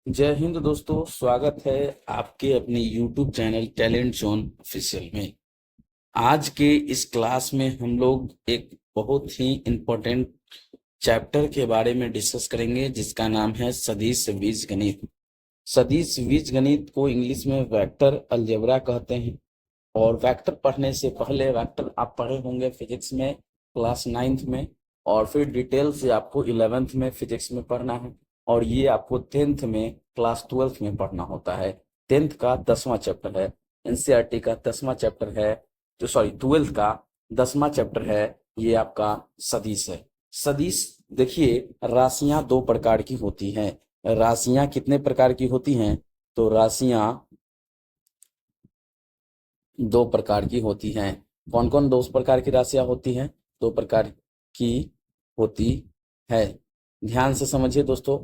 जय हिंद दोस्तों, स्वागत है आपके अपने YouTube channel talent zone official में। आज के इस क्लास में हम लोग एक बहुत ही इम्पोर्टेंट चैप्टर के बारे में डिस्कस करेंगे जिसका नाम है सदिश बीजगणित। सदिश बीजगणित को इंग्लिश में वेक्टर अलजेब्रा कहते हैं। और वेक्टर पढ़ने से पहले वेक्टर आप पढ़े होंगे फिजिक्स में क्लास 9th में, और फिर डिटेल से आपको 11th में फिजिक्स में पढ़ना है। और ये आपको 10th में क्लास 12th में पढ़ना होता है। 10th का 10वां चैप्टर है, एनसीईआरटी का 10वां चैप्टर है, तो सॉरी 12th का 10वां चैप्टर है। ये आपका सदिश है। सदिश देखिए, राशियां दो प्रकार की होती हैं। राशियां कितने प्रकार की होती हैं? तो राशियां दो प्रकार की होती हैं। कौन कौन दो प्रकार की राशियां होती हैं? दो प्रकार की होती है। ध्यान से समझिए दोस्तों।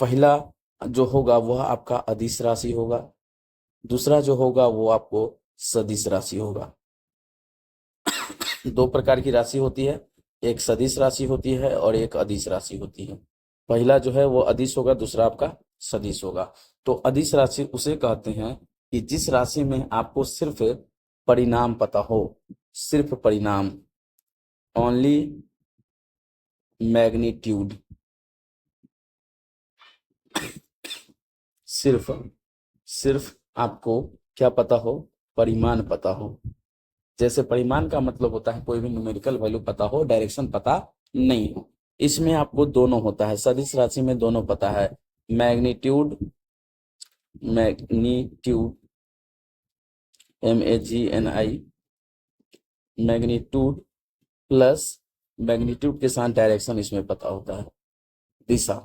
पहला जो होगा वह आपका अदिश राशि होगा, दूसरा जो होगा वो आपको सदिश राशि होगा। दो प्रकार की राशि होती है, एक सदिश राशि होती है और एक अदिश राशि होती है। पहला जो है वो अदिश होगा, दूसरा आपका सदिश होगा। तो अदिश राशि उसे कहते हैं कि जिस राशि में आपको सिर्फ परिणाम पता हो, सिर्फ परिणाम, ओनली मैग्नीट्यूड, सिर्फ सिर्फ आपको क्या पता हो? परिमाण पता हो। जैसे परिमाण का मतलब होता है कोई भी न्यूमेरिकल वैल्यू पता हो, डायरेक्शन पता नहीं हो। इसमें आपको दोनों होता है, सदिश राशि में दोनों पता है। Magnitude, magnitude, MAGNI, magnitude plus magnitude के साथ डायरेक्शन इसमें पता होता है, दिशा।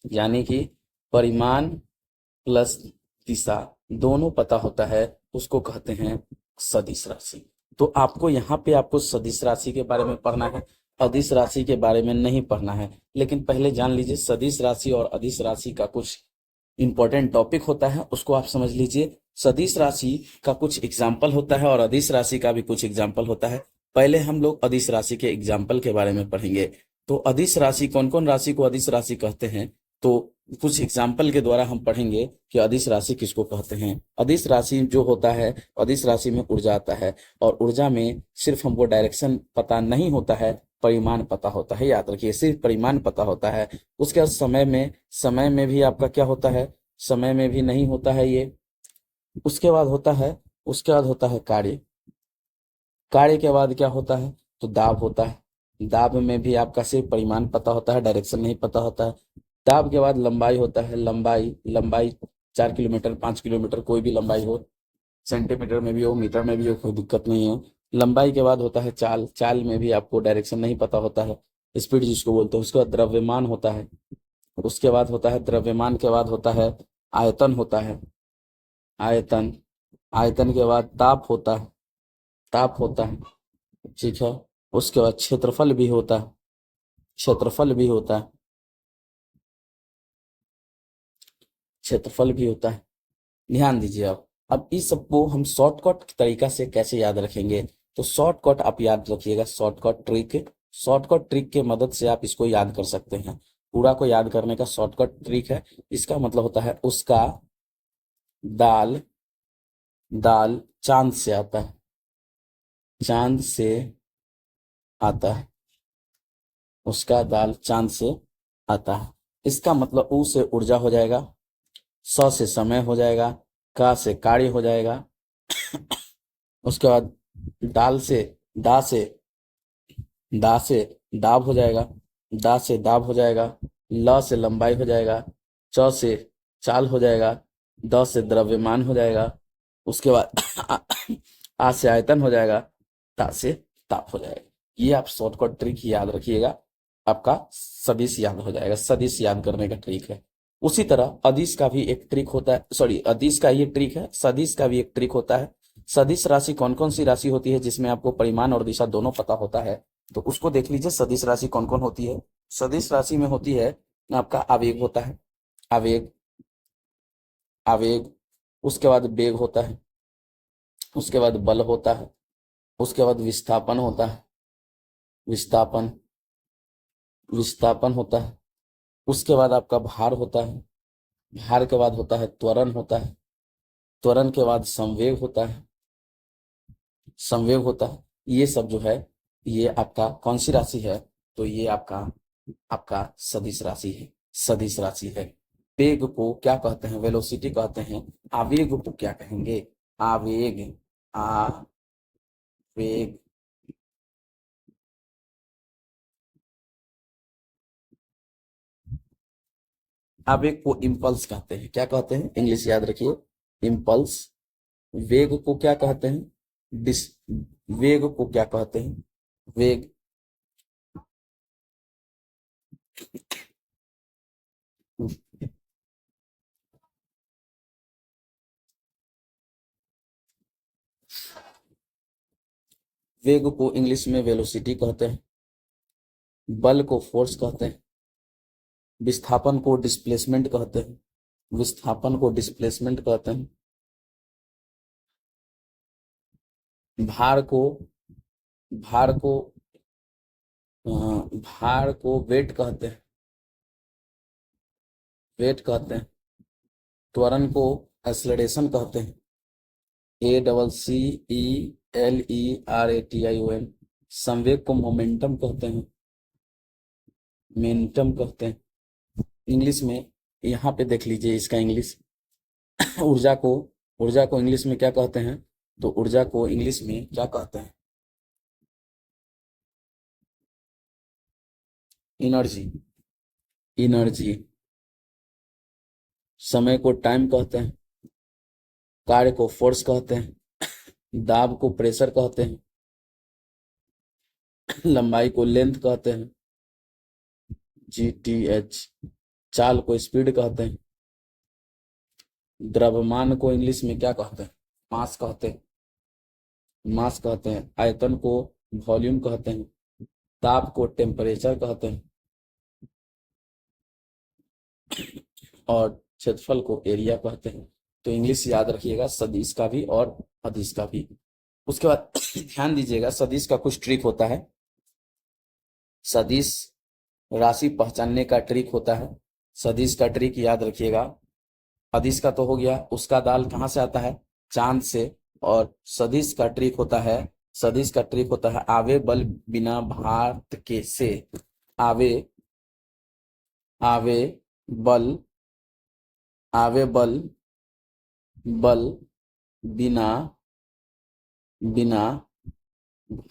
यानी कि परिमाण प्लस दिशा दोनों पता होता है, उसको कहते हैं सदिश राशि। तो आपको यहाँ पे आपको सदिश राशि के बारे में पढ़ना है, अदिश राशि के बारे में नहीं पढ़ना है। लेकिन पहले जान लीजिए सदिश राशि और अदिश राशि का कुछ इंपॉर्टेंट टॉपिक होता है, उसको आप समझ लीजिए। सदिश राशि का कुछ एग्जाम्पल होता है और अदिश राशि का भी कुछ एग्जाम्पल होता है। पहले हम लोग अदिश राशि के एग्जाम्पल के बारे में पढ़ेंगे। तो अदिश राशि, कौन कौन राशि को अदिश राशि कहते हैं, तो कुछ एग्जाम्पल के द्वारा हम पढ़ेंगे कि अदिश राशि किसको कहते हैं। अदिश राशि जो होता है, अदिश राशि में ऊर्जा आता है, और ऊर्जा में सिर्फ हमको डायरेक्शन पता नहीं होता है, परिमाण पता होता है। याद रखिए, सिर्फ परिमाण पता होता है। उसके बाद समय में भी आपका क्या होता है? समय में भी नहीं होता है ये। उसके बाद होता है कार्य। कार्य के बाद क्या होता है? तो दाब होता है। दाब में भी आपका सिर्फ परिमाण पता होता है, डायरेक्शन नहीं पता होता है। दाब के बाद लंबाई होता है। लंबाई लंबाई 4 किलोमीटर, 5 किलोमीटर, कोई भी लंबाई हो, सेंटीमीटर में भी हो, मीटर में भी हो, कोई दिक्कत नहीं है। लंबाई के बाद होता है चाल। चाल में भी आपको डायरेक्शन नहीं पता होता है, स्पीड जिसको बोलते हैं। उसके बाद द्रव्यमान होता है। उसके बाद होता है द्रव्यमान के बाद होता है आयतन होता है। आयतन आयतन के बाद ताप होता है। ताप होता है, ठीक है। उसके बाद क्षेत्रफल भी होता है। क्षेत्रफल भी होता है। क्षेत्रफल भी होता है। ध्यान दीजिए। अब इस सबको हम शॉर्टकट तरीका से कैसे याद रखेंगे? तो शॉर्टकट आप याद रखिएगा, शॉर्टकट ट्रिक के मदद से आप इसको याद कर सकते हैं। पूरा को याद करने का शॉर्टकट ट्रिक है। इसका मतलब होता है उसका दाल दाल चांद से आता है। चांद से आता है। उसका दाल चांद से आता है। इसका मतलब ऊ से ऊर्जा हो जाएगा, स से समय हो जाएगा, का से कार्य हो जाएगा। उसके बाद दाल से दा से दा से दाब हो जाएगा। दा से दाब हो जाएगा। ल से लंबाई हो जाएगा। च से चाल हो जाएगा। द से द्रव्यमान हो जाएगा। उसके बाद आ से आयतन हो जाएगा। ता से ताप हो जाएगा। ये आप शॉर्टकट ट्रिक याद रखिएगा, आपका सदिश याद हो जाएगा। सदिश याद करने का ट्रिक है। उसी तरह अदिश का भी एक ट्रिक होता है, सॉरी अदिश का ये ट्रिक है, सदिश का भी एक ट्रिक होता है। सदिश राशि कौन कौन सी राशि होती है जिसमें आपको परिमाण और दिशा दोनों पता होता है? तो उसको देख लीजिए। सदिश राशि कौन कौन होती है? सदिश राशि में होती है आपका आवेग होता है। आवेग आवेग उसके बाद वेग होता है। उसके बाद बल होता है। उसके बाद विस्थापन होता है। विस्थापन विस्थापन होता है। उसके बाद आपका भार होता है, भार के बाद होता है त्वरण होता है, त्वरण के बाद संवेग होता है, संवेग होता है। ये सब जो है ये आपका कौन सी राशि है? तो ये आपका आपका सदिश राशि है, सदिश राशि है। वेग को क्या कहते हैं? वेलोसिटी कहते हैं। आवेग को क्या कहेंगे? आवेग, आवेग। आवेग को इम्पल्स कहते हैं। क्या कहते हैं? इंग्लिश याद रखिए, इम्पल्स। वेग को क्या कहते हैं? डिस वेग को क्या कहते हैं? वेग। वेग को इंग्लिश में वेलोसिटी कहते हैं, बल को फोर्स कहते हैं, विस्थापन को डिस्प्लेसमेंट कहते हैं, विस्थापन को डिस्प्लेसमेंट कहते हैं, भार को भार को भार को वेट कहते हैं, वेट कहते हैं, त्वरण को एक्सेलरेशन कहते हैं, ACCELERATION। संवेग को मोमेंटम कहते हैं, मोमेंटम कहते हैं इंग्लिश में। यहाँ पे देख लीजिए इसका इंग्लिश। ऊर्जा को इंग्लिश में क्या कहते हैं? तो ऊर्जा को इंग्लिश में क्या कहते हैं? Energy, energy. समय को टाइम कहते हैं, कार्य को फोर्स कहते हैं, दाब को प्रेशर कहते हैं, लंबाई को लेंथ कहते हैं, GTH। चाल को स्पीड कहते हैं, द्रव्यमान को इंग्लिश में क्या कहते हैं? मास कहते हैं, मास कहते हैं। आयतन को वॉल्यूम कहते हैं, ताप को टेम्परेचर कहते हैं, और क्षेत्रफल को एरिया कहते हैं। तो इंग्लिश याद रखिएगा, सदिश का भी और अदिश का भी। उसके बाद ध्यान दीजिएगा, सदिश का कुछ ट्रिक होता है। सदिश राशि पहचानने का ट्रिक होता है। सदिश का ट्रिक याद रखिएगा। अदिश का तो हो गया, उसका दाल कहाँ से आता है? चांद से। और सदिश का ट्रिक होता है, सदिश का ट्रिक होता है आवे बल बिना भार के से। आवे आवे बल आवे बल बल बिना बिना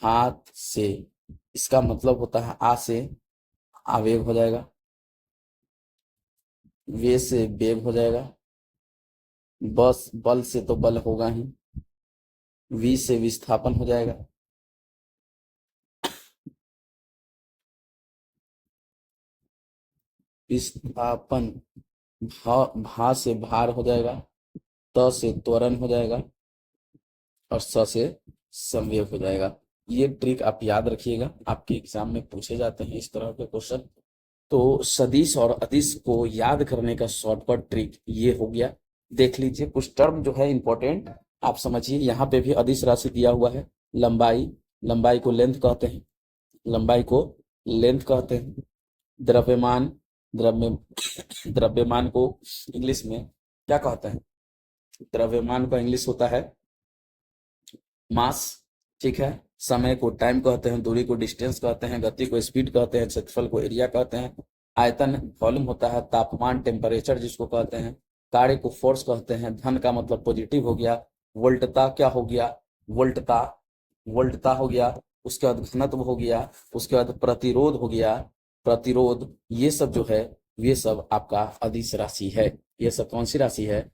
हाथ से। इसका मतलब होता है आ से आवेग हो जाएगा, वे से वेग हो जाएगा, बस बल से तो बल होगा ही, वी से विस्थापन हो जाएगा, विस्थापन। भा से भार हो जाएगा, त से त्वरण हो जाएगा, और स से संवेग हो जाएगा। ये ट्रिक आप याद रखिएगा, आपके एग्जाम में पूछे जाते हैं इस तरह के क्वेश्चन। तो सदिश और अदिश को याद करने का शॉर्टकट ट्रिक ये हो गया। देख लीजिए कुछ टर्म जो है इंपॉर्टेंट आप समझिए। यहाँ पे भी अदिश राशि दिया हुआ है। लंबाई, लंबाई को लेंथ कहते हैं, लंबाई को लेंथ कहते हैं। द्रव्यमान, द्रव्यमान को इंग्लिश में क्या कहते हैं? द्रव्यमान का इंग्लिश होता है मास। ठीक है। समय को टाइम कहते हैं, दूरी को डिस्टेंस कहते हैं, गति को स्पीड कहते हैं, क्षेत्रफल को एरिया कहते हैं, आयतन वॉल्यूम होता है, तापमान टेम्परेचर जिसको कहते हैं, कार्य को फोर्स कहते हैं, धन का मतलब पॉजिटिव हो गया, वोल्टता क्या हो गया? वोल्टता, वोल्टता हो गया। उसके बाद घनत्व हो गया, उसके बाद प्रतिरोध हो गया, प्रतिरोध। ये सब जो है ये सब आपका अदिश राशि है। ये सब कौन सी राशि है?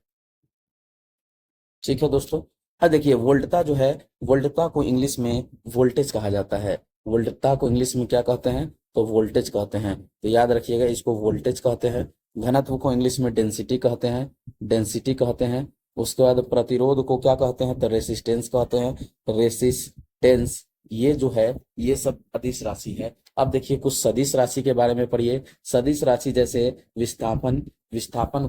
ठीक है दोस्तों। अब देखिए वोल्टता जो है, वोल्टता को इंग्लिश में वोल्टेज कहा जाता है। वोल्टता को इंग्लिश में क्या कहते हैं? तो वोल्टेज कहते हैं। तो याद रखिएगा इसको वोल्टेज कहते हैं। घनत्व को इंग्लिश में डेंसिटी कहते हैं, डेंसिटी कहते हैं। उसके बाद प्रतिरोध को क्या कहते हैं? तो रेसिस्टेंस कहते हैं, रेसिस्टेंस। ये जो है ये सब अदिश राशि है। अब देखिए कुछ सदिश राशि के बारे में पढ़िए। सदिश राशि जैसे विस्थापन, विस्थापन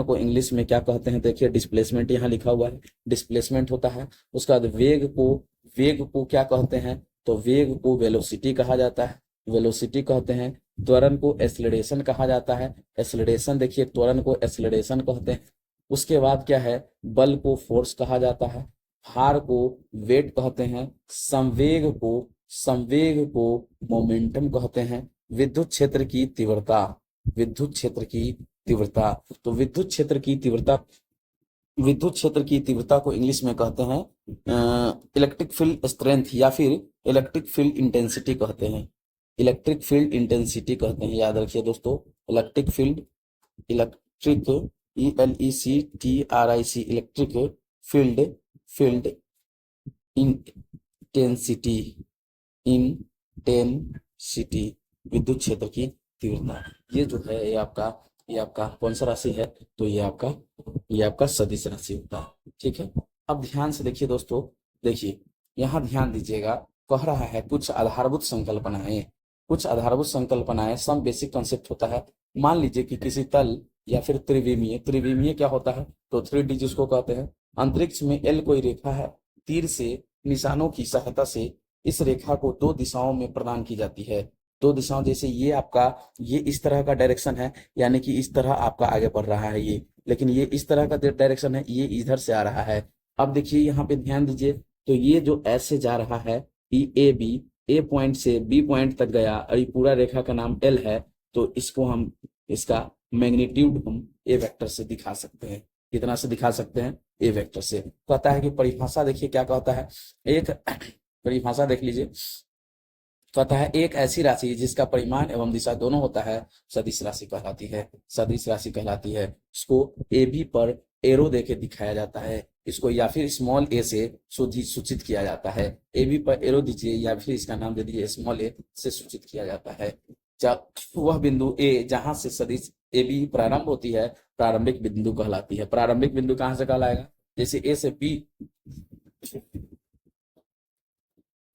को इंग्लिश में क्या कहते हैं? देखिए डिस्प्लेसमेंट यहाँ लिखा हुआ है, डिस्प्लेसमेंट होता है। उसके बाद वेग को क्या कहते हैं? तो वेग को वेलोसिटी कहा जाता है, वेलोसिटी कहते हैं। त्वरण को एक्सेलरेशन कहा जाता है। एक्सेलरेशन देखिए, त्वरण को एक्सेलरेशन कहते हैं। उसके बाद क्या है, बल को फोर्स कहा जाता है, भार को वेट कहते हैं, संवेग को मोमेंटम कहते हैं, विद्युत क्षेत्र की तीव्रता, विद्युत क्षेत्र की तीव्रता, तो विद्युत क्षेत्र की तीव्रता को इंग्लिश में कहते हैं इलेक्ट्रिक फील्ड स्ट्रेंथ, या फिर इलेक्ट्रिक फील्ड इंटेंसिटी कहते हैं। इलेक्ट्रिक फील्ड इंटेंसिटी कहते हैं, याद रखिए दोस्तों। Electric field, electric ELECTRIC, electric field intensity, intensity, विद्युत क्षेत्र की तीव्रता। ये जो है ये आपका कौन सा राशि है, तो ये आपका सदिश राशि होता है। ठीक है, अब ध्यान से देखिए दोस्तों, देखिए यहाँ ध्यान दीजिएगा, कह रहा है कुछ आधारभूत संकल्पनाएं, सम बेसिक कॉन्सेप्ट होता है। मान लीजिए कि किसी तल या फिर त्रिविमीय क्या होता है, तो 3D जिसको कहते हैं। अंतरिक्ष में एल कोई रेखा है, तीर से निशानों की सहायता से इस रेखा को दो दिशाओं में प्रदान की जाती है। दो दिशाओं, जैसे ये इस तरह का डायरेक्शन है, यानी कि इस तरह आपका आगे बढ़ रहा है ये, लेकिन ये इस तरह का डायरेक्शन है, ये इधर से आ रहा है। अब देखिए यहाँ पे ध्यान दीजिए, तो ये जो ऐसे जा रहा है, ए पॉइंट से बी पॉइंट तक गया, और ये पूरा रेखा का नाम एल है, तो इसका मैग्नीट्यूड हम ए वेक्टर से दिखा सकते हैं। कितना से दिखा सकते हैं, ए वेक्टर से। कहता है कि परिभाषा देखिए क्या कहता है, एक परिभाषा देख लीजिए। कहता है एक ऐसी राशि जिसका परिमाण एवं दिशा दोनों होता है, सदिश राशि कहलाती है। सदिश राशि कहलाती है। इसको ए बी पर एरो देके दिखाया जाता है, इसको या फिर स्मॉल ए से सूचित किया जाता है। ए बी पर एरो दीजिए, या फिर इसका नाम दे दीजिए स्मॉल ए से सूचित किया जाता है। वह बिंदु ए जहां से सदिश ए बी प्रारंभ होती है, प्रारंभिक बिंदु कहलाती है। प्रारंभिक बिंदु कहां से कहलाएगा, जैसे ए से बी,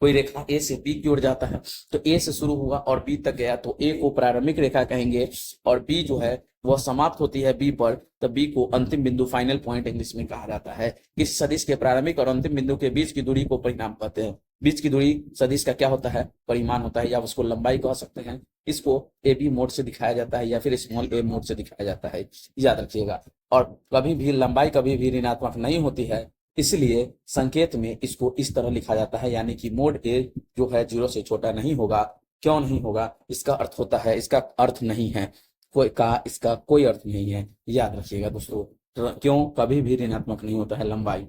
कोई रेखा ए से बी की ओर जाता है, तो ए से शुरू हुआ और बी तक गया, तो ए को प्रारंभिक रेखा कहेंगे, और बी जो है वह समाप्त होती है बी पर, तो बी को अंतिम बिंदु, फाइनल पॉइंट इंग्लिश में कहा जाता है। इस सदिश के प्रारंभिक और अंतिम बिंदु के बीच की दूरी को परिमाण कहते हैं। बीच की दूरी सदिश का क्या होता है, परिमाण होता है, या उसको लंबाई कह सकते हैं। इसको ए बी मोड से दिखाया जाता है, या फिर स्मॉल ए मोड से दिखाया जाता है, याद रखिएगा। और कभी भी लंबाई कभी भी ऋणात्मक नहीं होती है, इसलिए संकेत में इसको इस तरह लिखा जाता है, यानी कि मोड ए जो है 0 से छोटा नहीं होगा। क्यों नहीं होगा, इसका अर्थ होता है, इसका अर्थ नहीं है इसका कोई अर्थ नहीं है, याद रखिएगा दोस्तों। क्यों, कभी भी ऋणात्मक नहीं होता है लंबाई।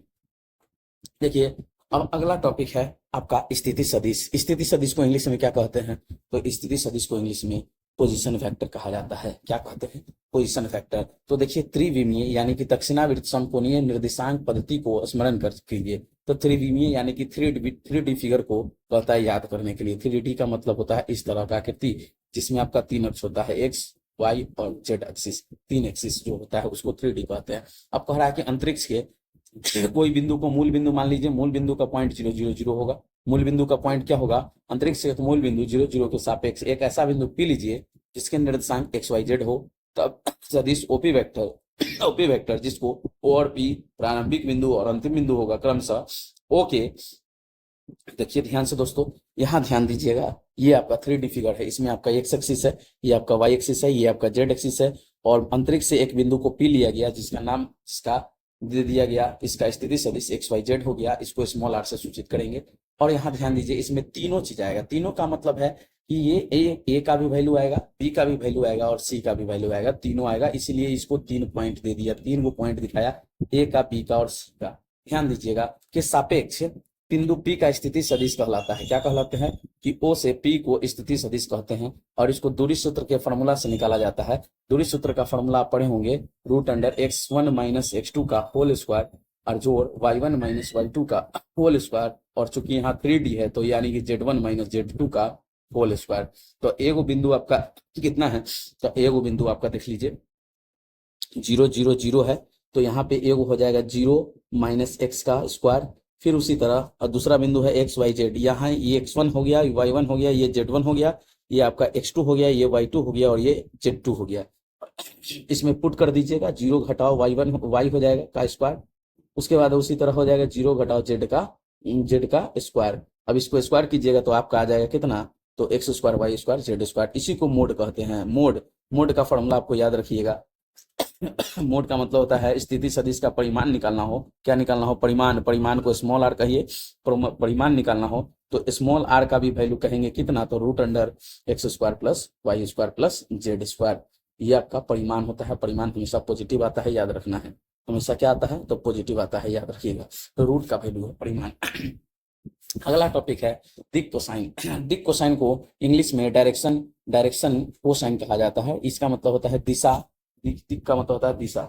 देखिए अब अगला टॉपिक है आपका स्थिति सदिश। स्थिति सदिश को इंग्लिश में क्या कहते हैं, तो स्थिति सदिश को इंग्लिश में पोजीशन फैक्टर कहा जाता है। क्या कहते हैं, पोजीशन फैक्टर। तो देखिए त्रिविमीय यानी कि दक्षिणावर्त समकोणीय निर्देशांक पद्धति को स्मरण कर कीजिए। तो त्रिविमीय यानी कि 3D फिगर को कहता है याद करने के लिए। 3D का मतलब होता है इस तरह का आकृति, जिसमें आपका 3 अक्ष होता है, एक्स वाई और जेड एक्सिस। 3 एक्सिस जो होता है उसको 3D कहते हैं। अब कह रहा है कि अंतरिक्ष के कोई बिंदु को मूल बिंदु मान लीजिए, मूल बिंदु का पॉइंट 0 0 0 होगा। मूल बिंदु का पॉइंट क्या होगा, अंतरिक्ष से मूल बिंदु 0 0 के सापेक्ष एक ऐसा बिंदु पी लीजिए जिसके निर्देशांक एक्स वाई जेड हो। तब सदिश ओपी वेक्टर जिसको ओ और पी प्रारंभिक बिंदु और अंतिम बिंदु होगा क्रमशः ओके। देखिए ध्यान से दोस्तों, यहाँ ध्यान दीजिएगा, ये आपका 3D फिगर है। इसमें आपका एक्स एक्सिस है, ये आपका वाई एक्सिस है, ये आपका जेड एक्सिस है, और अंतरिक्ष से एक बिंदु को पी लिया गया जिसका नाम इसका दे दिया गया, इसका स्थिति सदिश एक्स वाई जेड हो गया। इसको स्मॉल आर से सूचित करेंगे। और यहाँ ध्यान दीजिए, इसमें तीनों चीज आएगा। तीनों का मतलब है कि ये ए का भी वैल्यू आएगा, बी का भी वैल्यू आएगा और सी का भी वैल्यू आएगा, तीनों आएगा। इसीलिए इसको 3 पॉइंट दे दिया, 3 को पॉइंट दिखाया, ए का, बी का और सी का। ध्यान दीजिएगा कि सापेक्ष बिंदु पी का स्थिति सदिश कहलाता है। क्या कहलाते हैं कि ओ से पी को स्थिति सदिश कहते हैं, और इसको दूरी सूत्र के फॉर्मूला से निकाला जाता है। दूरी सूत्र का फॉर्मूला आप पढ़े होंगे, √x1 - x2 का होल स्क्वायर और जोड़ y1 - y2 का होल स्क्वायर, और चूंकि यहाँ 3D है तो यानी कि z1 - z2 का होल स्क्वायर। तो एगो बिंदु आपका कितना है, तो एगो बिंदु आपका देख लीजिए 0 0 0 है, तो यहाँ पे एगो हो जाएगा 0 - x का स्क्वायर। फिर उसी तरह और दूसरा बिंदु है एक्स वाई जेड, यहाँ ये x1 हो गया, y1 हो गया, ये z1 हो गया, ये आपका x2 हो गया, ये y2 हो गया और ये z2 हो गया। इसमें पुट कर दीजिएगा, 0 घटाओ y1 y हो जाएगा का स्क्वायर। उसके बाद उसी तरह हो जाएगा 0 घटाओ z का स्क्वायर। अब इसको स्क्वायर कीजिएगा तो आपका आ जाएगा कितना, तो X square Y square Z square, इसी को मोड कहते हैं। मोड, मोड का फॉर्मूला आपको याद रखिएगा। मोड का मतलब होता है स्थिति सदिश का परिमाण निकालना हो, क्या निकालना हो, परिमाण, परिमाण को स्मॉल आर कहिए, परिमाण निकालना हो तो स्मॉल आर का भी वैल्यू कहेंगे कितना, तो root under X square plus Y square plus Z square, ये आपका परिमाण होता है। परिमाण हमेशा पॉजिटिव आता है, याद रखना है, हमेशा क्या आता है, तो पॉजिटिव आता है, याद रखिएगा। तो रूट का वैल्यू है परिमाण। अगला टॉपिक है दिक कोसाइन। दिक कोसाइन को इंग्लिश में डायरेक्शन, डायरेक्शन कोसाइन कहा जाता है। इसका मतलब होता है दिशा, दिक का मतलब होता है दिशा,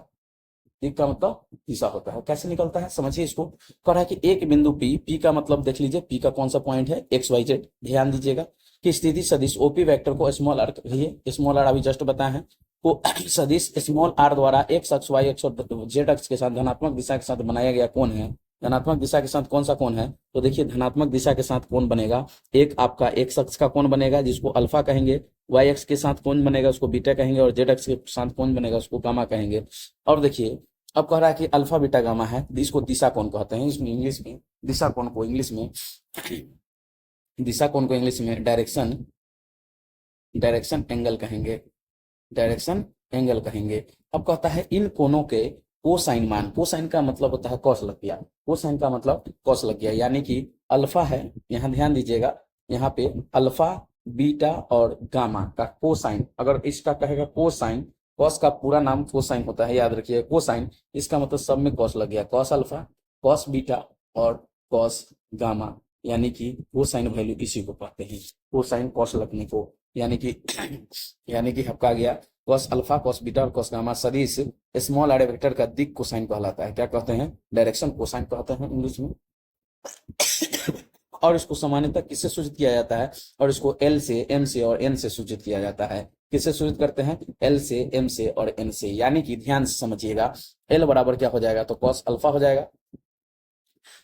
दिक का मतलब दिशा होता है। कैसे निकलता है समझिए इसको। कह रहा है कि एक बिंदु पी, पी का मतलब देख लीजिए, पी का कौन सा पॉइंट है, एक्स वाई जेड, ध्यान दीजिएगा कि स्थिति सदिश ओपी वेक्टर को स्मॉल आर कहिए, स्मॉल आर अभी जस्ट बताए हैं, को सदिश स्मॉल आर द्वारा एक्स अक्ष वाई अक्ष और जेड अक्ष के साथ धनात्मक दिशा के साथ बनाया गया कोण है। धनात्मक दिशा के साथ कौन सा कोण है, तो देखिए धनात्मक दिशा के साथ कोण बनेगा, एक आपका एक्स अक्ष का कोण बनेगा जिसको अल्फा कहेंगे, वाई अक्ष के साथ कोण बनेगा उसको बीटा कहेंगे, और जेड अक्ष के साथ कोण बनेगा उसको गामा कहेंगे। और देखिए अब कह रहा है कि अल्फा बीटा गामा है, इसको दिशा कोण कहते हैं। इसमें इंग्लिश में दिशा कोण को इंग्लिश में, दिशा कोण को इंग्लिश में डायरेक्शन, डायरेक्शन एंगल कहेंगे, डायरेक्शन एंगल कहेंगे। अब कहता है इन कोणों के कोसाइन मान, कोसाइन का मतलब होता है कॉस लग गया, कोसाइन का मतलब कॉस लग गया, यानी कि अल्फा है, यहाँ ध्यान दीजिएगा, यहाँ पे अल्फा बीटा और गामा का कोसाइन, अगर इसका कहेगा कोसाइन, कॉस का पूरा नाम कोसाइन होता है, याद रखिए कोसाइन, इसका मतलब सब में कॉस लग गया, कॉस अल्फा, कॉस बीटा और कॉस गामा, यानी कि कोसाइन वैल्यू इसी को कहते हैं, कोसाइन कॉस लगने को, यानी कि यानी कि आपका गया कॉस अल्फा कॉस बीटा और कॉस गामा सदिश स्मॉल आर वेक्टर का दिक कोसाइन कहलाता है। क्या कहते हैं, डायरेक्शन कोसाइन कहते हैं इंग्लिश में। और इसको सामान्यतः किससे सूचित किया जाता है, और इसको एल से, एम से और एन से सूचित किया जाता है। किससे सूचित करते हैं, एल से, एम से और एन से, यानी कि ध्यान से समझिएगा, एल बराबर क्या हो जाएगा, तो कॉस अल्फा हो जाएगा,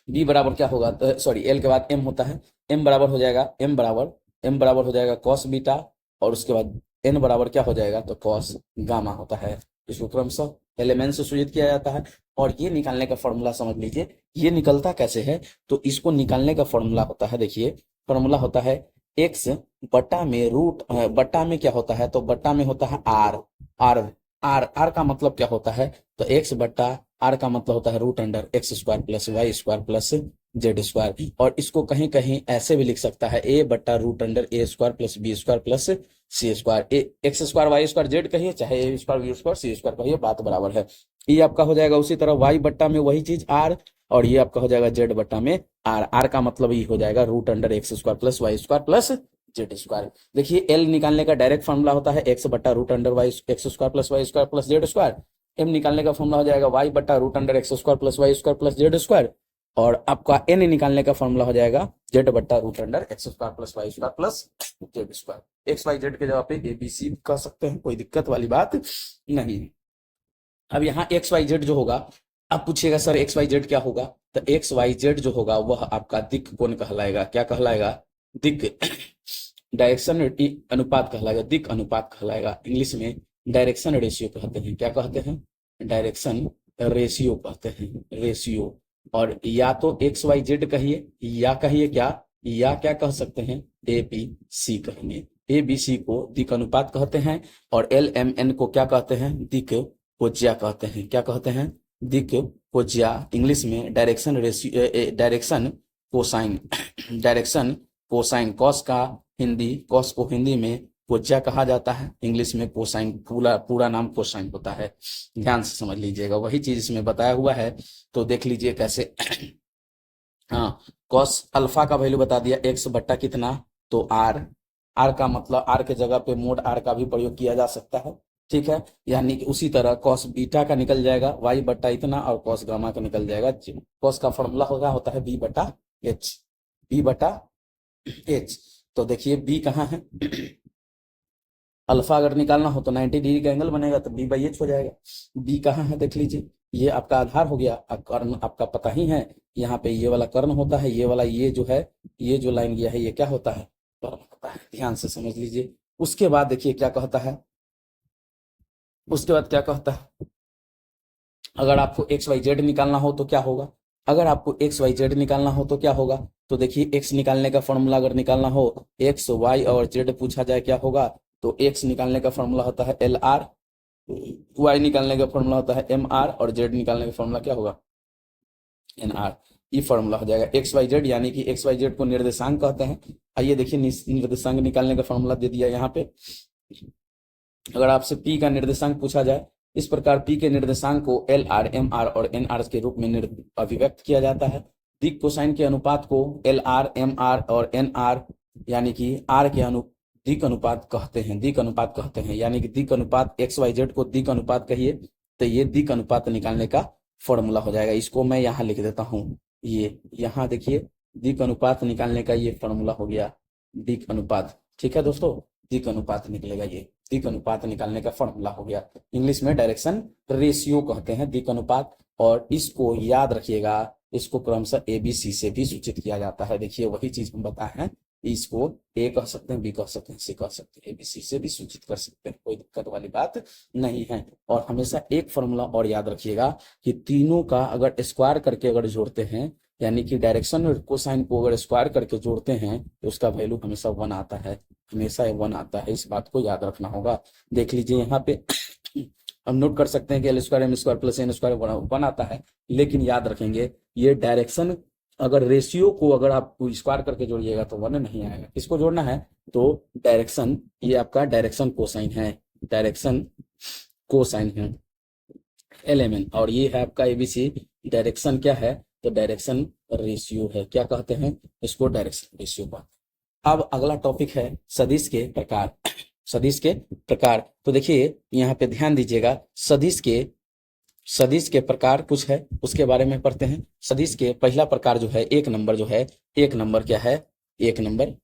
बी बराबर क्या होगा, तो सॉरी एल के बाद एम होता है, एम बराबर हो जाएगा, एम बराबर हो जाएगा कॉस बीटा, और उसके बाद एन बराबर क्या हो जाएगा, तो कॉस गामा होता है। इसको क्रमशः एलिमेंट से सूचित किया जाता है। और ये निकालने का फॉर्मूला समझ लीजिए, ये निकलता कैसे है, तो इसको निकालने का फॉर्मूला होता है, देखिए फॉर्मूला होता है एक्स बट्टा में रूट, बट्टा में क्या होता है, तो बट्टा में होता है आर, आर का मतलब क्या होता है, तो एक्स बट्टा आर का मतलब होता है root under X square plus Y square plus Z square. और इसको कहीं कहीं ऐसे भी लिख सकता है, ए बट्टा root under a square plus b square plus c square, x square Y square z कहिए, चाहे a square b square c square कहिए, बात बराबर है। ये आपका हो जाएगा उसी तरह वाई बट्टा में वही चीज आर, और ये आपका हो जाएगा जेड बट्टा में आर, आर का मतलब ये हो जाएगा root under X square plus Y square plus Z square. देखिए एल निकालने का डायरेक्ट फॉर्मूला होता है एक्स बट्टा root under Y X square plus Z square. M निकालने का फॉर्मूला हो जाएगा वाई बट्टा root under X square plus Y square plus Z square. और आपका एन निकालने का फॉर्मूला हो जाएगा जेड बट्टा root under X square plus Y square plus Z square. X Y Z के जगह पे ए बी सी कह सकते हैं, कोई दिक्कत वाली बात नहीं है। अब यहाँ एक्स वाई जेड जो होगा, अब पूछिएगा सर एक्स वाई जेड क्या होगा, तो एक्स वाई जेड जो होगा वह आपका दिक कोण कहलाएगा। क्या कहलाएगा, दिक, डायरेक्शन अनुपात कहलाएगा, दिक अनुपात कहलाएगा। इंग्लिश में डायरेक्शन रेशियो कहते हैं। क्या कहते हैं, डायरेक्शन रेशियो कहते हैं, रेशियो। और या तो एक्स वाई जेड कहिए, या कहिए क्या, या क्या कह सकते हैं, ए बी सी कहेंगे। ए बी सी को दिक अनुपात कहते हैं, और एल एम एन को क्या कहते हैं, दिक कोज्या कहते हैं। क्या कहते हैं, दिक कोज्या। इंग्लिश में direction ratio, direction cosine, direction cosine, cos का हिंदी, कॉस को हिंदी में कोज्या कहा जाता है, इंग्लिश में कोसाइन, पूरा नाम कोसाइन होता है। ध्यान से समझ लीजिएगा, वही चीज इसमें बताया हुआ है, तो देख लीजिए कैसे। हाँ, कॉस अल्फा का वैल्यू बता दिया, एक्स बट्टा कितना, तो आर, आर का मतलब आर के जगह पे मोड आर का भी प्रयोग किया जा सकता है, ठीक है। यानी कि उसी तरह कॉस बीटा का निकल जाएगा वाई बट्टा इतना, और कॉस गामा का निकल जाएगा, कॉस का फॉर्मूला होता है बी बटा एच, बी बटा एच। तो देखिए बी कहाँ है, अल्फा अगर निकालना हो तो 90 डिग्री का एंगल बनेगा, तो बी बाई एच हो जाएगा। बी कहाँ है देख लीजिए, ये आपका आधार हो गया, कर्ण आपका पता ही है, यहाँ पे ये वाला कर्ण होता है, ये वाला ये जो है, ये जो लाइन गया है ये क्या होता है, कर्ण होता है। ध्यान से समझ लीजिए। उसके बाद देखिए क्या कहता है, उसके बाद क्या कहता है, अगर आपको एक्स वाई जेड निकालना हो तो क्या होगा, अगर आपको एक्स वाई जेड निकालना हो तो क्या होगा, तो देखिए x निकालने का फॉर्मूला अगर निकालना हो, x y और z पूछा जाए क्या होगा, तो x निकालने का फॉर्मूला होता है LR, y निकालने का फॉर्मूला होता है MR और z निकालने का फॉर्मूला क्या होगा, NR। ये फॉर्मूला हो जाएगा एक्स वाई जेड, यानी कि एक्स वाई जेड को निर्देशांक कहते हैं। आइए देखिए निर्देशांक निकालने का फॉर्मूला दे दिया यहाँ पे। अगर आपसे P का निर्देशांक पूछा जाए, इस प्रकार P के निर्देशांक को LR, MR और NR के रूप में अभिव्यक्त किया जाता है। दिक् कोसाइन के अनुपात को LR, MR और NR यानी कि R के दिक् अनुपात कहते हैं, दिक् अनुपात कहते हैं, यानी कि दिक् अनुपात एक्स वाई जेड को दिक् अनुपात कहिए, तो ये दिक् अनुपात निकालने का फॉर्मूला हो जाएगा। इसको मैं यहाँ लिख देता हूँ, ये यहाँ देखिए दिक् अनुपात निकालने का ये फॉर्मूला हो गया, दिक् अनुपात। ठीक है दोस्तों, दिक् अनुपात निकलेगा, ये दिक् अनुपात निकालने का फॉर्मूला हो गया। इंग्लिश में डायरेक्शन रेशियो कहते हैं दिक् अनुपात, और इसको याद रखिएगा, इसको क्रमशः ABC से भी सूचित किया जाता है। देखिए वही चीज हम बताए हैं, इसको A कह सकते हैं, B कह सकते हैं, C कह सकते हैं, ABC से भी सूचित कर सकते हैं, कोई दिक्कत वाली बात नहीं है। और हमेशा एक फॉर्मूला और याद रखिएगा कि तीनों का अगर स्क्वायर करके अगर जोड़ते हैं, यानी कि डायरेक्शन और कोसाइन को अगर स्क्वायर करके जोड़ते हैं तो उसका वैल्यू हमेशा 1 आता है, हमेशा 1 आता है। इस बात को याद रखना होगा। देख लीजिए यहाँ पे हम नोट कर सकते हैं कि L² M² प्लस N² 1 आता है, लेकिन याद रखेंगे ये डायरेक्शन अगर रेशियो को अगर आप स्क्वायर करके जोड़िएगा तो 1 नहीं आएगा। किसको जोड़ना है, तो डायरेक्शन, ये आपका डायरेक्शन कोसाइन है, डायरेक्शन कोसाइन है LMN, और ये है आपका ABC। डायरेक्शन क्या है, तो डायरेक्शन रेशियो है। क्या कहते हैं इसको, डायरेक्शन रेशियो कहते हैं। अब अगला टॉपिक है सदिश के प्रकार। सदिश के प्रकार, तो देखिए यहाँ पे ध्यान दीजिएगा, सदिश के प्रकार कुछ है, उसके बारे में पढ़ते हैं। सदिश के पहला प्रकार जो है, एक नंबर जो है, एक नंबर क्या है, एक नंबर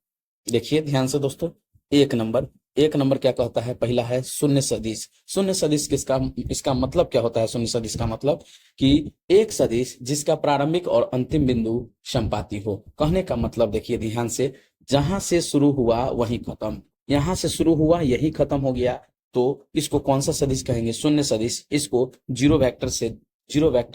देखिए ध्यान से दोस्तों, एक नंबर क्या कहता है, पहला है शून्य सदिश। शून्य सदिश किसका, इसका मतलब क्या होता है, शून्य सदिश का मतलब कि एक सदिश जिसका प्रारंभिक और अंतिम बिंदु समपाती हो। कहने का मतलब देखिए ध्यान से, जहां से शुरू हुआ वहीं खत्म, यहां से शुरू हुआ यही खत्म हो गया, तो इसको कौन सा सदिश कहेंगे, शून्य सदिश। इसको जीरो वेक्टर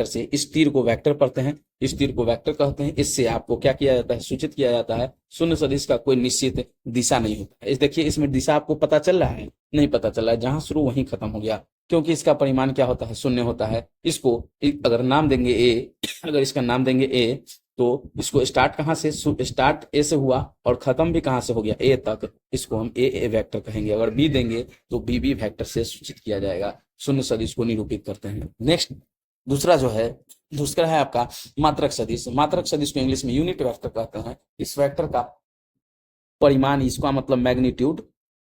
से इस तीर को वेक्टर पढ़ते हैं, इस तीर को वेक्टर कहते हैं। इससे आपको क्या किया जाता है, सूचित किया जाता है। शून्य सदिश का कोई निश्चित दिशा नहीं होता है। इस देखिए इसमें दिशा आपको पता चल रहा है, नहीं पता चल रहा है, जहां शुरू वहीं खत्म हो गया, क्योंकि इसका परिमाण क्या होता है, शून्य होता है। इसको अगर नाम देंगे ए, अगर इसका नाम देंगे ए, तो इसको स्टार्ट कहाँ से, स्टार्ट ए से हुआ और खत्म भी कहाँ से हो गया, ए तक, इसको हम ए वेक्टर कहेंगे। अगर बी देंगे तो बी वेक्टर से सूचित किया जाएगा। शून्य सदिश को निरूपित करते हैं। नेक्स्ट दूसरा है आपका मात्रक सदिश। मात्रक सदिश को इंग्लिश में यूनिट वेक्टर कहते हैं। इस वेक्टर का परिमाण, इसका मतलब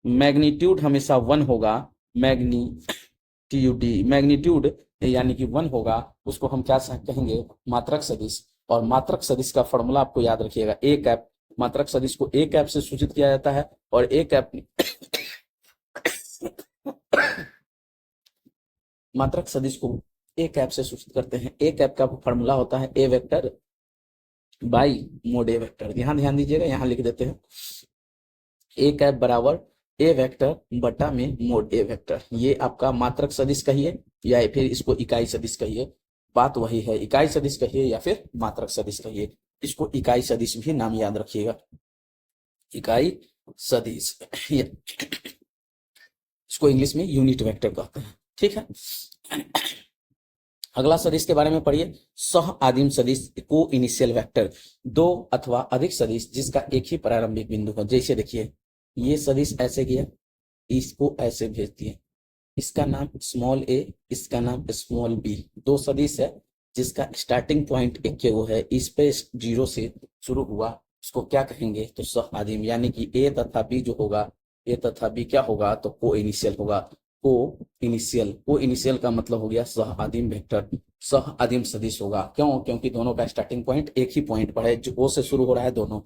मैग्नीट्यूड हमेशा 1 होगा। मैग्नीट्यूड यानी कि 1 होगा, उसको हम क्या कहेंगे, मात्रक सदिश। और मात्रक सदिश का फॉर्मूला आपको याद रखिएगा, ए कैप। मात्रक सदिश को ए कैप से सूचित किया जाता है, और ए कैप मात्रक सदिश को ए कैप से सूचित करते हैं। ए कैप का फॉर्मूला होता है a vector by mod a vector. ध्यान दीजिएगा, यहाँ लिख देते हैं, ए कैप बराबर ए वेक्टर बटा में मोड ए वेक्टर। ये आपका मात्रक सदिश कहिए या फिर इसको इकाई सदिश कहिए, बात वही है। इकाई सदिश कहिए या फिर मात्रक सदिश कहिए, इसको इकाई सदिश भी नाम याद रखिएगा, इकाई सदिश। इसको इंग्लिश में यूनिट वेक्टर कहते हैं। ठीक है, अगला सदिश के बारे में पढ़िए, सह आदिम सदिश को इनिशियल वेक्टर। 2 अथवा अधिक सदिश जिसका एक ही प्रारंभिक बिंदु हो। जैसे देखिए ये सदिश ऐसे गया, इसको ऐसे भेज दिए, इसका नाम स्मॉल ए, इसका नाम स्मॉल बी। 2 सदिश है जिसका स्टार्टिंग पॉइंट एक के वो है, इस पे 0 से शुरू हुआ, उसको क्या कहेंगे, तो सह आदिम। यानी कि ए तथा बी जो होगा, ए तथा बी क्या होगा, तो को इनिशियल होगा। को इनिशियल का मतलब हो गया सह आदिम वेक्टर, सह आदिम सदिश होगा। क्यों, क्योंकि दोनों का स्टार्टिंग पॉइंट एक ही पॉइंट पर है, जो ओ से शुरू हो रहा है दोनों।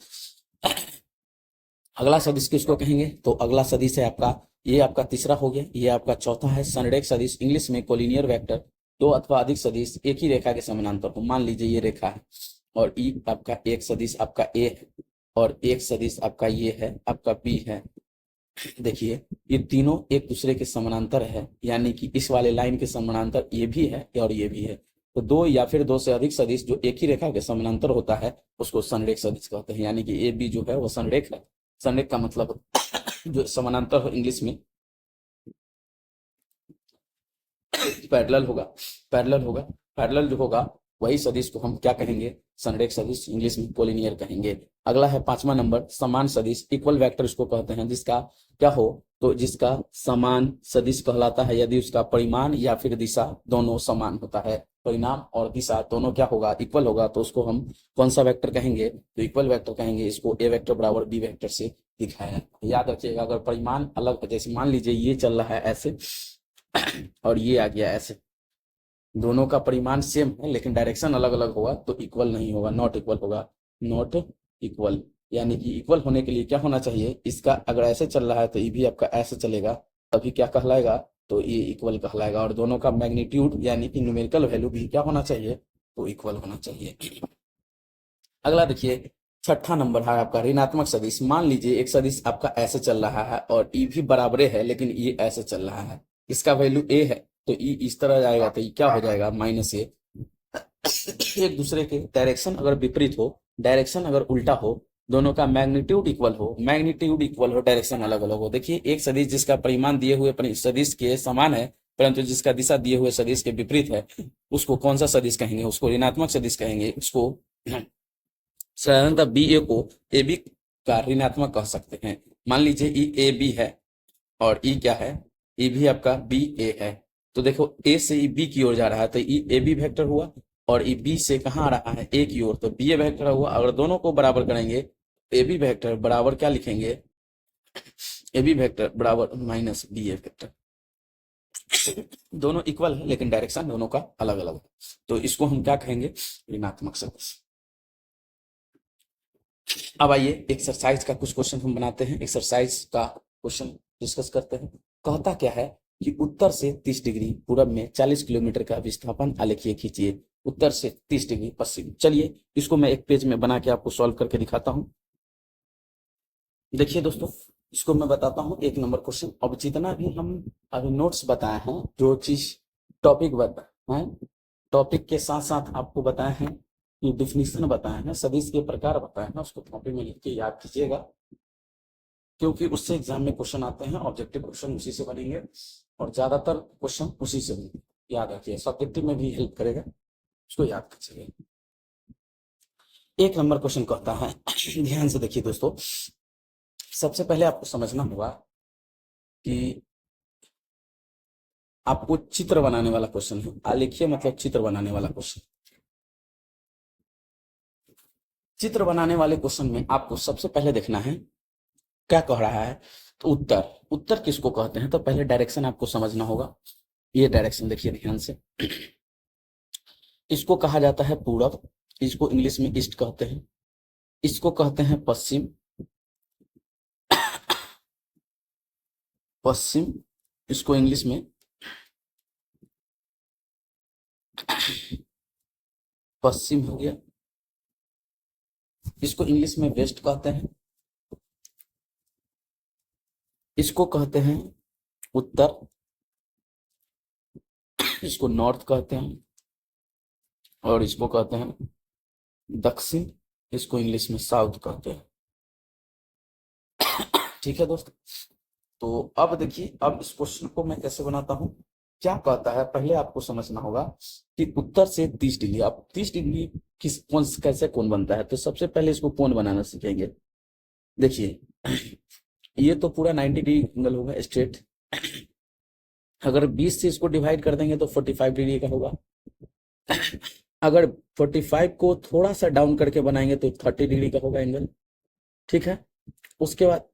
अगला सदिश किसको कहेंगे, तो अगला सदिश है आपका, ये आपका तीसरा हो गया, ये आपका चौथा है संरेख सदिश। इंग्लिश में कोलिनियर वेक्टर। 2 अथवा अधिक सदिश एक ही रेखा के समानांतर हो। मान लीजिए ये रेखा है, और ई आपका एक सदिश आपका ए है, और एक सदिश आपका ये है, आपका बी है। देखिए ये तीनों एक दूसरे के समानांतर है, यानी कि इस वाले लाइन के समानांतर ये भी है और ये भी है। तो दो या फिर दो से अधिक सदिश जो एक ही रेखा के समानांतर होता है उसको संरेख सदिश कहते हैं। यानी कि ए बी जो है वो संरेख है। संरेख का मतलब जो समानांतर हो, इंग्लिश में पैरेलल होगा। पैरेलल होगा, पैरेलल जो होगा वही सदिश को हम क्या कहेंगे, संरेख सदिश, इंग्लिश में कोलिनियर कहेंगे। अगला है 5वां नंबर समान सदिश। इक्वल वेक्टर इसको कहते हैं जिसका क्या हो, तो जिसका समान सदिश कहलाता है यदि उसका परिमाण या फिर दिशा दोनों समान होता है। परिणाम और दिशा दोनों क्या होगा, इक्वल होगा, तो उसको हम कौन सा वेक्टर कहेंगे, तो इक्वल वेक्टर कहेंगे। इसको ए वेक्टर बराबर बी वेक्टर से दिखाया है। याद रखिएगा, अगर परिमाण अलग, जैसे मान लीजिए ये चल रहा है ऐसे और ये आ गया ऐसे, दोनों का परिमाण सेम है लेकिन डायरेक्शन अलग अलग होगा तो इक्वल नहीं होगा, नॉट इक्वल होगा, नॉट इक्वल। यानी कि इक्वल होने के लिए क्या होना चाहिए, इसका अगर ऐसे चल रहा है तो ये भी आपका ऐसे चलेगा, तभी क्या कहलाएगा, तो ये इक्वल कहलाएगा। और दोनों का मैग्नीट्यूड यानी कि न्यूमेरिकल वैल्यू भी क्या होना चाहिए, तो इक्वल होना चाहिए। अगला देखिए 6ठा नंबर है आपका ऋणात्मक सदिश। मान लीजिए एक सदिश आपका ऐसे चल रहा है और ई भी बराबरे है लेकिन ये ऐसे चल रहा है, इसका वैल्यू ए है तो ई इस तरह जाएगा तो ये क्या हो जाएगा, माइनस ए। एक दूसरे के डायरेक्शन अगर विपरीत हो, डायरेक्शन अगर उल्टा हो, दोनों का मैग्नीट्यूड इक्वल हो, मैग्नीट्यूड इक्वल हो, डायरेक्शन अलग अलग हो। देखिए एक सदिश जिसका परिमाण दिए हुए सदिश के समान है परंतु जिसका दिशा दिए हुए सदिश के विपरीत है, उसको कौन सा सदिश कहेंगे, उसको ऋणात्मक सदिश कहेंगे। उसको साधारणतः बी ए को ए बी का ऋणात्मक कह सकते हैं। मान लीजिए ई ए बी है और ई क्या है, ई भी आपका बी ए है, तो देखो ए से ई बी की ओर जा रहा है तो ई ए बी वेक्टर हुआ और ई बी से कहाँ आ रहा है, ए की ओर, तो बी ए वेक्टर हुआ। अगर दोनों को बराबर करेंगे ए बी वेक्टर बराबर क्या लिखेंगे, ए बी वेक्टर बराबर माइनस बी ए वेक्टर। दोनों इक्वल है लेकिन डायरेक्शन दोनों का अलग अलग है, तो इसको हम क्या कहेंगे, ऋणात्मक सदिश। अब आइए एक्सरसाइज का कुछ क्वेश्चन हम बनाते हैं। एक्सरसाइज का क्वेश्चन डिस्कस करते हैं। कहता क्या है कि उत्तर से 30 डिग्री पूरब में 40 किलोमीटर का विस्थापन आलेखीय खींचिए। उत्तर से 30 डिग्री पश्चिम। चलिए इसको मैं एक पेज में बना के आपको सॉल्व करके दिखाता हूं। देखिए दोस्तों, इसको मैं बताता हूं 1 नंबर क्वेश्चन। अब जितना भी हम अभी नोट्स बताए हैं, जो चीज टॉपिक बताए हैं, टॉपिक के साथ साथ आपको बताए हैं, ये डिफिनीशन बताए हैं, सदिश के प्रकार बताए हैं, उसको कॉपी में लिख के याद कीजिएगा क्योंकि उससे एग्जाम में क्वेश्चन आते हैं। ऑब्जेक्टिव क्वेश्चन उसी से बनेंगे और ज्यादातर क्वेश्चन उसी से बनेंगे, याद रखिए। सब्जेक्टिव में भी हेल्प करेगा, उसको याद कीजिएगा। 1 नंबर क्वेश्चन कहता है, ध्यान से देखिए दोस्तों, सबसे पहले आपको समझना होगा कि आपको चित्र बनाने वाला क्वेश्चन है। आलेखीय मतलब चित्र बनाने वाला क्वेश्चन। चित्र बनाने वाले क्वेश्चन में आपको सबसे पहले देखना है क्या कह रहा है, तो उत्तर। उत्तर किसको कहते हैं, तो पहले डायरेक्शन आपको समझना होगा। ये डायरेक्शन देखिए ध्यान से, इसको कहा जाता है पूरब, इसको इंग्लिश में ईस्ट कहते हैं, इसको कहते हैं पश्चिम, पश्चिम इसको इंग्लिश में पश्चिम हो गया, इसको इंग्लिश में वेस्ट कहते हैं, इसको कहते हैं उत्तर, इसको नॉर्थ कहते हैं और इसको कहते हैं दक्षिण, इसको इंग्लिश में साउथ कहते हैं। ठीक है दोस्तों, तो अब देखिए, अब इस क्वेश्चन को मैं कैसे बनाता हूं, क्या कहता है, पहले आपको समझना होगा कि उत्तर से 30 डिग्री। अब 30 डिग्री किस कौन कैसे कोण बनता है, तो सबसे पहले इसको कोण बनाना सीखेंगे। देखिए ये तो पूरा 90 डिग्री एंगल होगा स्ट्रेट। अगर 20 से इसको डिवाइड कर देंगे तो 45 डिग्री का होगा। अगर 45 को थोड़ा सा डाउन करके बनाएंगे तो 30 डिग्री का होगा एंगल। ठीक है, उसके बाद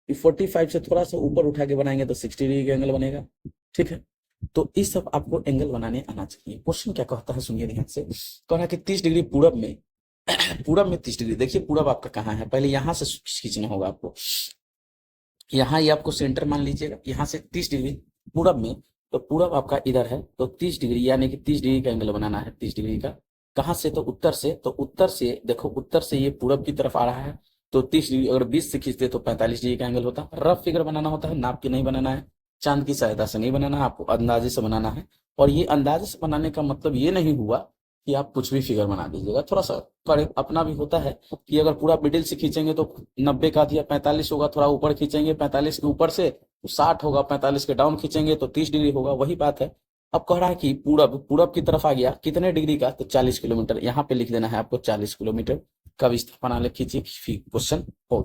45 से थोड़ा सा ऊपर उठा के बनाएंगे तो 60 डिग्री का एंगल बनेगा। ठीक है, तो इस सब आपको एंगल बनाने आना चाहिए। क्वेश्चन क्या कहता है सुनिए ध्यान से, कह रहा है कि 30 डिग्री पूरब में पूरब में 30 डिग्री। देखिए पूरब आपका कहाँ है, पहले यहां से खींचना होगा आपको। यहाँ ये आपको सेंटर मान लीजिएगा, यहाँ से 30 डिग्री पूरब में, तो पूरब आपका इधर है, तो 30 डिग्री यानी कि 30 डिग्री का एंगल बनाना है। 30 डिग्री का कहाँ से, तो उत्तर से। तो उत्तर से देखो, उत्तर से ये पूरब की तरफ आ रहा है तो 30 डिग्री, अगर 20 से खींचते तो 45 डिग्री का एंगल होता। रफ फिगर बनाना होता है, नाप के नहीं बनाना है। चांद की सहायता से नहीं बनाना है, आपको अंदाजे से बनाना है। और ये अंदाजे से बनाने का मतलब ये नहीं हुआ कि आप कुछ भी फिगर बना दीजिएगा, थोड़ा सा अपना भी होता है कि अगर पूरा मिडिल से खींचेंगे तो 90 का दिया 45 होगा, थोड़ा ऊपर खींचेंगे 45 के ऊपर से तो 60 होगा, 45 के डाउन खींचेंगे तो 30 डिग्री होगा, वही बात है। अब कह रहा है कि पूरब पूरब की तरफ आ गया कितने डिग्री का, तो 40 किलोमीटर, यहाँ पे लिख देना है आपको 40 किलोमीटर का विस्थापन आलेख खींचिए, क्वेश्चन हो।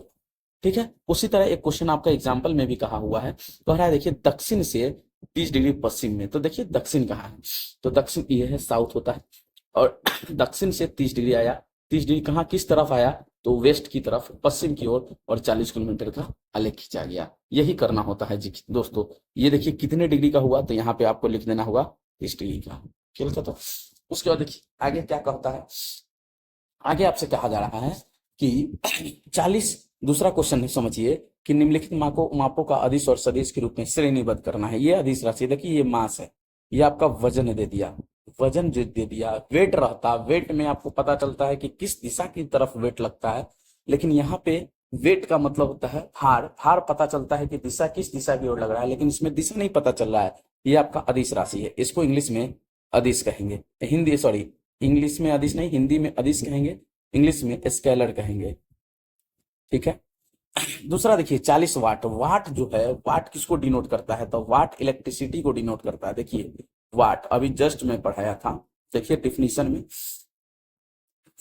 ठीक है, उसी तरह एक क्वेश्चन आपका एग्जाम्पल में भी कहा हुआ है, कह रहा है देखिए दक्षिण से 30 डिग्री पश्चिम में, तो देखिए दक्षिण कहाँ है, तो दक्षिण ये है, साउथ होता है। और दक्षिण से 30 डिग्री आया, 30 डिग्री कहाँ किस तरफ आया, तो वेस्ट की तरफ, पश्चिम की ओर, और 40 किलोमीटर का आलेख खींचा गया। यही करना होता है जी दोस्तों। ये देखिए कितने डिग्री का हुआ, तो यहाँ पे आपको लिख देना होगा 30 डिग्री का। खेल का तो उसके बाद देखिए आगे क्या कहता है, आगे आपसे कहा जा रहा है कि 40, दूसरा क्वेश्चन है समझिए, कि निम्नलिखित मापों का अदिश और सदिश के रूप में श्रेणीबद्ध करना है। ये अदिश राशि, देखिए ये मास है, ये आपका वजन दे दिया, वजन जो दे दिया, वेट रहता, वेट में आपको पता चलता है कि किस दिशा की तरफ वेट लगता है, लेकिन यहाँ पे वेट का मतलब होता है भार, भार पता चलता है कि दिशा किस दिशा की ओर लग रहा है, लेकिन इसमें दिशा नहीं पता चल रहा है। ये आपका अदिश राशि है, इसको इंग्लिश में अदिश कहेंगे, हिंदी सॉरी इंग्लिश में अदिश नहीं, हिंदी में अदिश कहेंगे, इंग्लिश में स्केलर कहेंगे। ठीक है, दूसरा देखिए 40 वाट, वाट जो है, वाट किसको डिनोट करता है, तो वाट इलेक्ट्रिसिटी को डिनोट करता है। देखिए वाट अभी जस्ट मैं पढ़ाया था, देखिए डिफिनीशन में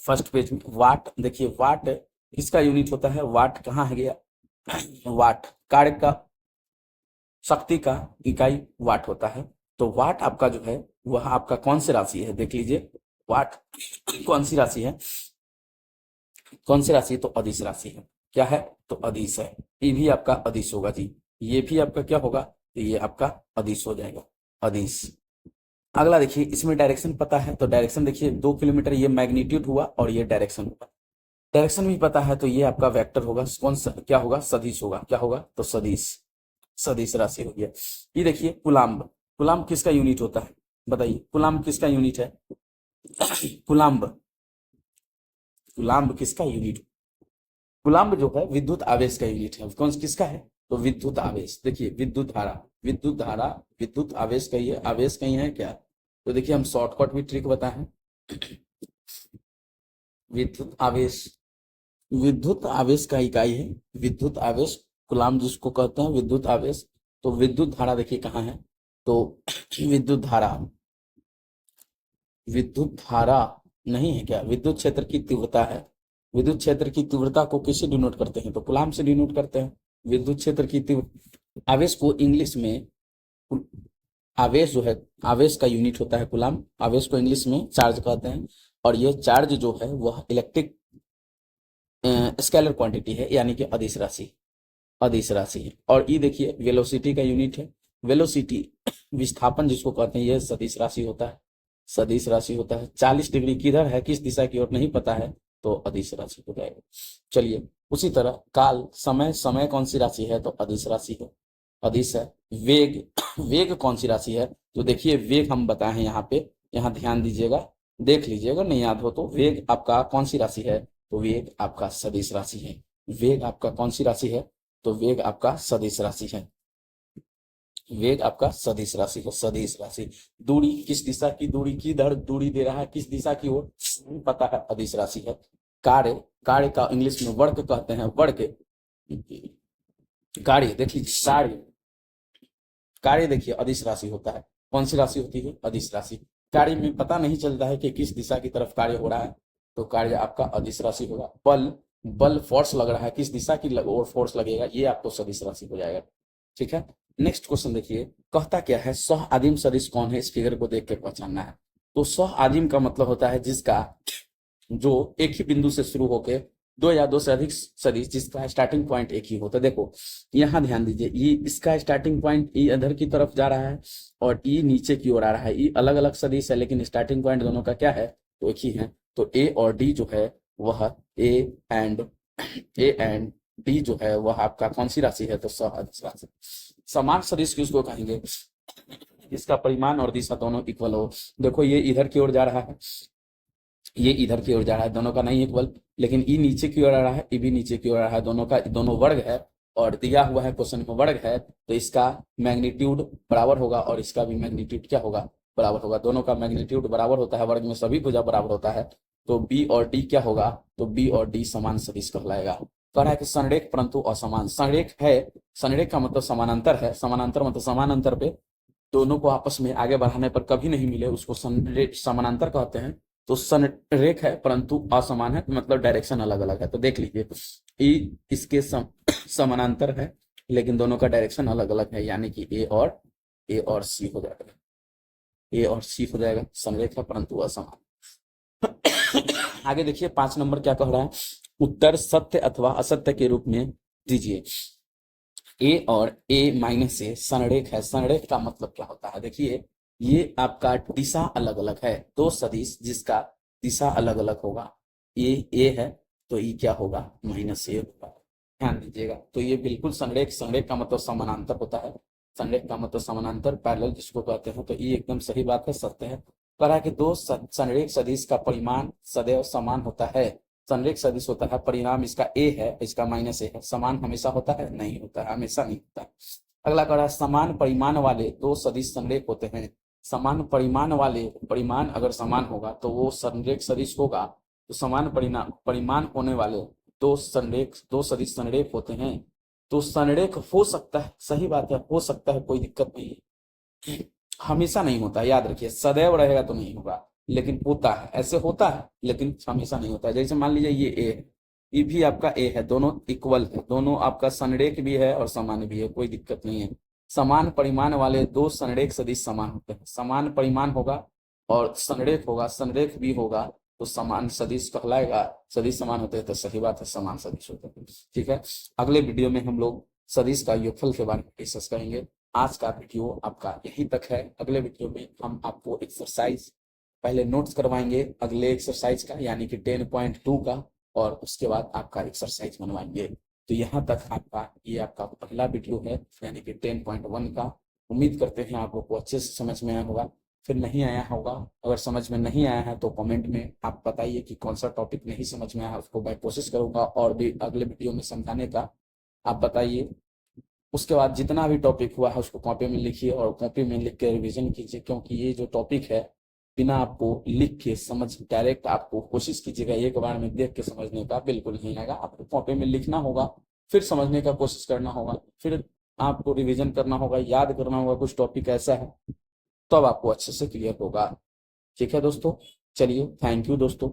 फर्स्ट पेज में वाट, देखिए वाट किसका यूनिट होता है, वाट कहाँ है गया, वाट कार्य का, शक्ति का इकाई वाट होता है। तो वाट आपका जो है वह आपका कौन सी राशि है, देख लीजिए वाट कौन सी राशि है, कौन सी राशि है, तो अदिश राशि है। क्या है, तो अदिश है, ये भी आपका अदिश होगा जी, ये भी आपका क्या होगा, तो ये आपका अदिश हो जाएगा, अदिश। अगला देखिए, इसमें डायरेक्शन पता है, तो डायरेक्शन देखिए 2 किलोमीटर, ये मैग्नीट्यूड हुआ और ये डायरेक्शन हुआ। डायरेक्शन भी पता है तो ये आपका वेक्टर होगा, कौन सा क्या होगा, सदिश होगा, क्या होगा, तो सदिश, सदिश राशि हो गया। ये देखिए कुलाम्ब, कुलाम्ब किसका यूनिट होता है, बताइए कुलाम्ब किसका यूनिट है, कुलाम्ब, कुलाम्ब किसका यूनिट, कुलाम्ब जो है विद्युत आवेश का यूनिट है, कौन किसका है, तो विद्युत आवेश। देखिए विद्युत धारा, विद्युत धारा, विद्युत आवेश का ही है, आवेश कहीं है क्या, तो देखिए हम शॉर्टकट भी ट्रिक बताएं, विद्युत आवेश, विद्युत आवेश का इकाई है विद्युत आवेश, कुलाम्ब जिसको कहते हैं विद्युत आवेश। तो विद्युत धारा देखिए कहाँ है, तो विद्युत धारा, विद्युत धारा नहीं है क्या, विद्युत क्षेत्र की तीव्रता है, विद्युत क्षेत्र की तीव्रता को किससे डिनोट करते हैं, तो कुलाम्ब से डिनोट करते हैं। विद्युत क्षेत्र की तीव्र, आवेश को इंग्लिश में, आवेश जो है, आवेश का यूनिट होता है कुलाम्ब, आवेश को इंग्लिश में चार्ज कहते हैं, और ये चार्ज जो है वह इलेक्ट्रिक स्केलर क्वांटिटी है, यानी कि अदिश राशि, अदिश राशि है। और ये देखिए वेलोसिटी का यूनिट है, वेलोसिटी विस्थापन जिसको कहते हैं, यह सदिश राशि होता है, सदिश राशि होता है। 40 डिग्री किधर है, किस दिशा की ओर नहीं पता है, तो अदिश राशि हो जाएगा। चलिए उसी तरह काल, समय, समय कौन सी राशि है, तो अदिश राशि है, अदिश है। वेग, वेग कौन सी राशि है, तो देखिए वेग हम बताए हैं यहाँ पे, यहाँ ध्यान दीजिएगा, देख लीजिएगा, नहीं याद हो तो, वेग आपका कौन सी राशि है, तो वेग आपका सदिश राशि है, वेग आपका कौन सी राशि है, तो वेग आपका सदिश राशि है, वेग आपका सदिश राशि है, सदिश राशि। दूरी, किस दिशा की दूरी, किधर दूरी दे रहा है, किस दिशा की ओर पता है, अदिश राशि है। कार्य, कार्य का इंग्लिश में वर्क कहते हैं, वर्क, कार्य देख लीजिए, कार्य, कार्य देखिए अदिश राशि होता है, कौन सी राशि होती है, अदिश राशि। कार्य में पता नहीं चलता है कि किस दिशा की तरफ कार्य हो रहा है, तो कार्य आपका अदिश राशि होगा। बल, बल फोर्स लग रहा है, किस दिशा की ओर फोर्स लगेगा, ये आपको सदिश राशि हो जाएगा। ठीक है, नेक्स्ट क्वेश्चन देखिए, कहता क्या है, सह आदिम सदिश कौन है, इस फिगर को देख के पहचानना है। तो सह आदिम का मतलब होता है जिसका, जो एक ही बिंदु से शुरू होके दो या दो से अधिक सदिश जिसका स्टार्टिंग पॉइंट एक ही होता है। देखो यहाँ ध्यान दीजिए, ये इसका स्टार्टिंग पॉइंट ई इधर की तरफ जा रहा है और ई नीचे की ओर आ रहा है, ई अलग अलग सदिश है लेकिन स्टार्टिंग पॉइंट दोनों का क्या है, तो एक ही है। तो ए और डी जो है वह ए एंड डी जो है वह आपका कौन सी राशि है, तो सह राशि। समान सदिश किसको कहेंगे, इसका परिमाण और दिशा दोनों इक्वल हो। देखो ये इधर की ओर जा रहा है, ये इधर की ओर जा रहा है, दोनों का नहीं इक्वल, लेकिन ई नीचे की ओर आ रहा है, ई भी नीचे की ओर आ रहा है, दोनों का, दोनों वर्ग है और दिया हुआ है क्वेश्चन में वर्ग है, तो इसका मैग्नीट्यूड बराबर होगा और इसका भी मैग्नीट्यूड क्या होगा, बराबर होगा। दोनों का मैग्नीट्यूड बराबर होता है, वर्ग में सभी भुजा बराबर होता है, तो बी और डी क्या होगा, तो बी और डी समान सदिश कहलाएगा। कह रहा है कि संरेख परंतु असमान। संरेख है, संरेख का मतलब समानांतर है, समानांतर मतलब समान अंतर पे दोनों को आपस में आगे बढ़ाने पर कभी नहीं मिले, उसको समानांतर कहते हैं। तो संरेख है परंतु असमान है, मतलब डायरेक्शन अलग अलग है। तो देख लीजिए, ई इसके समानांतर है लेकिन दोनों का डायरेक्शन अलग अलग है, यानी कि ए और सी हो जाएगा, ए और सी हो जाएगा, संरेख है परंतु असमान। आगे देखिए 5 नंबर क्या कह रहा है, उत्तर सत्य अथवा असत्य के रूप में दीजिए। ए और ए माइनस ए संरेख है। संरेख का मतलब क्या होता है, देखिए ये आपका दिशा अलग अलग है, दो सदिश जिसका दिशा अलग अलग होगा, ए है तो ये क्या होगा, माइनस ए होगा, ध्यान दीजिएगा। तो ये बिल्कुल संरेख, संरेख का मतलब समानांतर होता है, संरेख का मतलब समानांतर, पैरेलल जिसको कहते हैं। तो ये एकदम सही बात है, सत्य है। कह रहा है कि दो संरेख सदिश का परिमाण सदैव समान होता है। संरेख सदिश होता है, परिणाम इसका ए है, इसका माइनस ए है, समान हमेशा होता है, नहीं होता है, हमेशा नहीं होता है। अगला कह रहा है समान परिमाण वाले दो सदिश संरेख होते हैं। समान परिमाण वाले, परिमाण अगर समान होगा तो वो संरेख सदिश होगा। तो समान परिमाण होने वाले दो सदिश संरेख होते हैं। तो संरेख हो सकता है, सही बात है, हो सकता है, कोई दिक्कत नहीं है, हमेशा नहीं होता, याद रखिए, सदैव रहेगा तो नहीं होगा, लेकिन होता है, ऐसे होता है लेकिन हमेशा नहीं होता है। जैसे मान लीजिए ये ए है, ये भी आपका ए है, दोनों इक्वल है, दोनों आपका संरेख भी है और समान भी है, कोई दिक्कत नहीं है। समान परिमाण वाले दो संरेख सदिश समान होते हैं। समान परिमाण होगा और संरेख होगा, संरेख भी होगा तो समान सदिश कहलाएगा। सदिश समान होते हैं तो सही बात है, समान सदिश होते हैं। ठीक है, अगले वीडियो में हम लोग सदिश का योगफल के बारे में डिस्कस करेंगे। आज का वीडियो आपका यहीं तक है। अगले वीडियो में हम आपको एक्सरसाइज पहले नोट्स करवाएंगे अगले एक्सरसाइज का, यानी कि 10.2 का, और उसके बाद आपका एक्सरसाइज बनवाएंगे। तो यहाँ तक आपका ये आपका पहला वीडियो है, यानी कि 10.1 का। उम्मीद करते हैं आप लोग को अच्छे से समझ में आया होगा। फिर नहीं आया होगा, अगर समझ में नहीं आया है तो कमेंट में आप बताइए कि कौन सा टॉपिक नहीं समझ में आया, उसको मैं कोशिश करूंगा और भी अगले वीडियो में समझाने का, आप बताइए। उसके बाद जितना भी टॉपिक हुआ है उसको कॉपी में लिखिए और कॉपी में लिख के रिविजन कीजिए, क्योंकि ये जो टॉपिक है बिना आपको लिख के समझ, डायरेक्ट आपको कोशिश कीजिएगा एक बार में देख के समझने का, बिल्कुल नहीं आएगा। आपको कॉपी में लिखना होगा, फिर समझने का कोशिश करना होगा, फिर आपको रिविजन करना होगा, याद करना होगा, कुछ टॉपिक ऐसा है तब आपको अच्छे से क्लियर होगा। ठीक है दोस्तों, चलिए, थैंक यू दोस्तों।